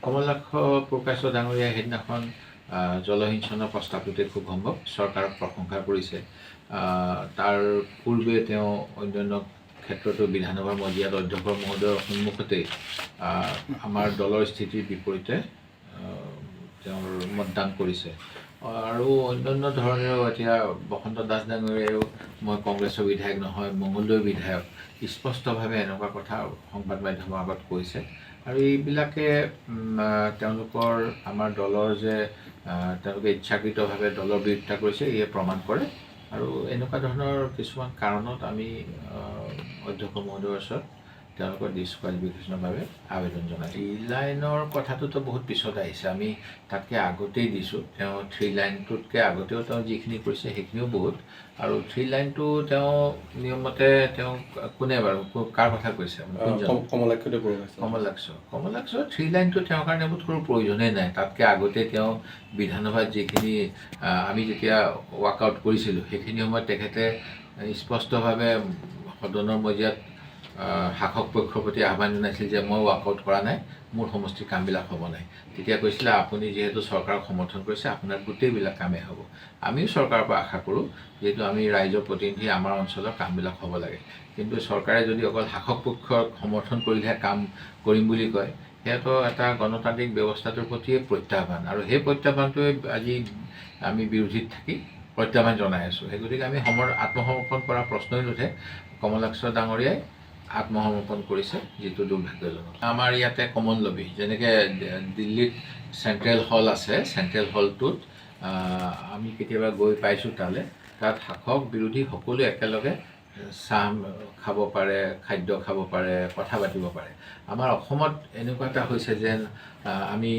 কমলাক্ষ প্ৰকাশ ডাঙৰীয়াই সেইদিনাখন জলসিঞ্চনৰ প্ৰস্তাৱটোতে খুব সম্ভৱ চৰকাৰক প্ৰশংসা কৰিছে। তাৰ পূৰ্বে তেওঁ অন্যান্য ক্ষেত্ৰতো বিধানসভাৰ মজিয়াত অধ্যক্ষ মহোদয়ৰ সন্মুখতেই আমাৰ দলৰ স্থিতিৰ বিপৰীতে তেওঁৰ মতদান কৰিছে। আৰু অন্যান্য ধৰণেও এতিয়া বসন্ত দাস ডাঙৰীয়াইও মই কংগ্ৰেছৰ বিধায়ক নহয়, মঙলদৈৰ বিধায়ক, স্পষ্টভাৱে এনেকুৱা কথা সংবাদ মাধ্যমৰ আগত কৈছে। আৰু এইবিলাকে তেওঁলোকৰ আমাৰ দলৰ যে তেওঁলোকে ইচ্ছাকৃতভাৱে দলৰ বিৰোধিতা কৰিছে ইয়ে প্ৰমাণ কৰে। আৰু এনেকুৱা ধৰণৰ কিছুমান কাৰণত আমি অধ্যক্ষ মহোদয়ৰ ওচৰত তেওঁলোকৰ ডিছকুৱালিফিকেশ্যনৰ বাবে আবেদন জনাইছোঁ। 3 লাইনৰ কথাটোতো বহুত পিছত আহিছে, আমি তাতকৈ আগতেই দিছোঁ। তেওঁ 3 লাইনটোতকৈ আগতেও তেওঁ যিখিনি কৰিছে সেইখিনিও বহুত। আৰু 3 লাইনটো তেওঁ নিয়মমতে তেওঁ কোনে বাৰু কাৰ কথা কৈছে? কমলাক্ষ 3 লাইনটো তেওঁৰ কাৰণে বোধ কোনো প্ৰয়োজনেই নাই। তাতকৈ আগতে তেওঁ বিধানসভাত যিখিনি আমি যেতিয়া ৱাকআউট কৰিছিলোঁ সেইখিনি সময়ত তেখেতে স্পষ্টভাৱে সদনৰ মজিয়াত শাসক পক্ষৰ প্ৰতি আহ্বান জনাইছিল যে মই ৱাকআউট কৰা নাই, মোৰ সমষ্টিৰ কামবিলাক হ'ব নাই। তেতিয়া কৈছিলে আপুনি যিহেতু চৰকাৰক সমৰ্থন কৰিছে আপোনাৰ গোটেইবিলাক কামেই হ'ব। আমিও চৰকাৰৰ পৰা আশা কৰোঁ, যিহেতু আমি ৰাইজৰ প্ৰতিনিধি, আমাৰ অঞ্চলৰ কামবিলাক হ'ব লাগে। কিন্তু চৰকাৰে যদি অকল শাসক পক্ষক সমৰ্থন কৰিলেহে কাম কৰিম বুলি কয়, সেয়াতো এটা গণতান্ত্ৰিক ব্যৱস্থাটোৰ প্ৰতিয়ে প্ৰত্যাহ্বান। আৰু সেই প্ৰত্যাহ্বানটোৱে আজি আমি বিৰোধীত থাকি প্ৰত্যাহ্বান জনাই আছোঁ। সেই গতিকে আমি আত্মসমৰ্পণ কৰাৰ প্ৰশ্নই নুঠে। কমলাক্ষ ডাঙৰীয়াই আত্মসমৰ্পণ কৰিছে, যিটো দুৰ্ভাগ্যজনক। আমাৰ ইয়াতে কমন লবি, যেনেকৈ দিল্লীত চেণ্ট্ৰেল হল আছে, চেণ্ট্ৰেল হলটোত আমি কেতিয়াবা গৈ পাইছোঁ তালৈ। তাত শাসক বিৰোধী সকলোৱে একেলগে চাহ খাব পাৰে, খাদ্য খাব পাৰে, কথা পাতিব পাৰে। আমাৰ অসমত এনেকুৱা এটা হৈছে যেন আমি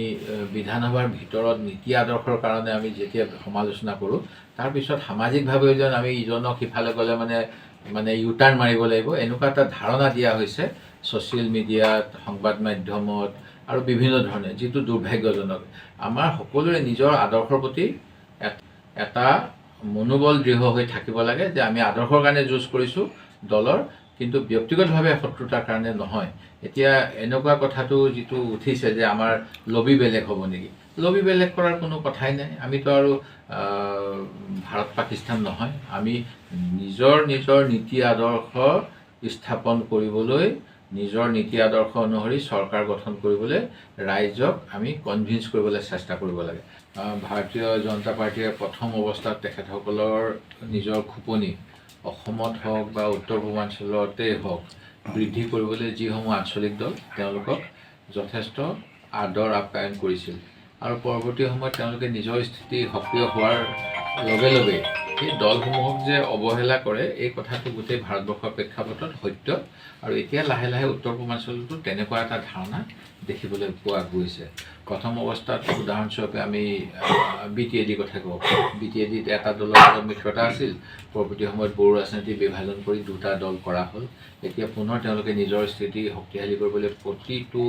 বিধানসভাৰ ভিতৰত নীতি আদৰ্শৰ কাৰণে আমি যেতিয়া সমালোচনা কৰোঁ, তাৰপিছত সামাজিকভাৱেও যেন আমি ইজনক সিফালে গ'লে মানে ইউটাৰ্ণ মাৰিব লাগিব, এনেকুৱা এটা ধাৰণা দিয়া হৈছে ছ'চিয়েল মিডিয়াত, সংবাদ মাধ্যমত আৰু বিভিন্ন ধৰণে, যিটো দুৰ্ভাগ্যজনক। আমাৰ সকলোৰে নিজৰ আদৰ্শৰ প্ৰতি এটা মনোবল দৃঢ় হৈ থাকিব লাগে যে আমি আদৰ্শৰ কাৰণে যুঁজ কৰিছোঁ দলৰ, কিন্তু ব্যক্তিগতভাৱে শত্ৰুতাৰ কাৰণে নহয়। এতিয়া এনেকুৱা কথাটো যিটো উঠিছে যে আমাৰ লবি বেলেগ হ'ব নেকি? লবি বেলেগ কৰাৰ কোনো কথাই নাই। আমিতো আৰু ভাৰত পাকিস্তান নহয়। আমি নিজৰ নীতি আদৰ্শ স্থাপন কৰিবলৈ, নিজৰ নীতি আদৰ্শ অনুসৰি চৰকাৰ গঠন কৰিবলৈ ৰাইজক আমি কনভিন্স কৰিবলৈ চেষ্টা কৰিব লাগে। ভাৰতীয় জনতা পাৰ্টীয়ে প্ৰথম অৱস্থাত তেখেতসকলৰ নিজৰ খোপনি অসমত হওক বা উত্তৰ পূৰ্বাঞ্চলতেই হওক বৃদ্ধি কৰিবলৈ যিসমূহ আঞ্চলিক দল তেওঁলোকক যথেষ্ট আদৰ আপ্যায়ন কৰিছিল। আৰু পৰৱৰ্তী সময়ত তেওঁলোকে নিজৰ স্থিতি সক্ৰিয় হোৱাৰ লগে লগে সেই দলসমূহক যে অৱহেলা কৰে, এই কথাটো গোটেই ভাৰতবৰ্ষৰ প্ৰেক্ষাপটত সত্য। আৰু এতিয়া লাহে লাহে উত্তৰ পূৰ্বাঞ্চলতো তেনেকুৱা এটা ধাৰণা দেখিবলৈ পোৱা গৈছে। প্ৰথম অৱস্থাত উদাহৰণস্বৰূপে আমি BTAD কথা কওঁ। BTADত এটা দলৰ লগত মিত্ৰতা আছিল, পৰৱৰ্তী সময়ত বড়ো ৰাজনীতি বিভাজন কৰি 2টা দল কৰা হ'ল। এতিয়া পুনৰ তেওঁলোকে নিজৰ স্থিতি শক্তিশালী কৰিবলৈ প্ৰতিটো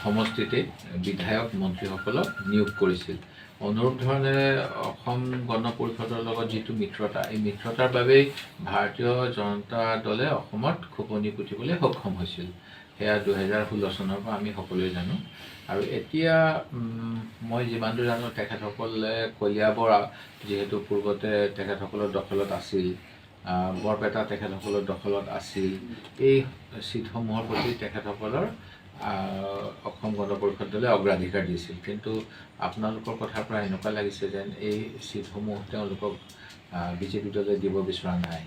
সমষ্টিতে বিধায়ক মন্ত্ৰীসকলক নিয়োগ কৰিছিল। অনুৰূপ ধৰণেৰে অসম গণ পৰিষদৰ লগত যিটো মিত্ৰতা, এই মিত্ৰতাৰ বাবেই ভাৰতীয় জনতা দলে অসমত খোপনি পুতিবলৈ সক্ষম হৈছিল। সেয়া 2016 চনৰ পৰা আমি সকলোৱে জানো। আৰু এতিয়া মই যিমান দূৰ জানো, তেখেতসকলে কলিয়াবৰ যিহেতু পূৰ্বতে তেখেতসকলৰ দখলত আছিল, বৰপেটা তেখেতসকলৰ দখলত আছিল, এই চিটসমূহৰ প্ৰতি তেখেতসকলৰ অসম গণ পৰিষদ দলে অগ্ৰাধিকাৰ দিছিল। কিন্তু আপোনালোকৰ কথাৰ পৰা এনেকুৱা লাগিছে যেন এই চিটসমূহ তেওঁলোকক BJP দলে দিব বিচৰা নাই।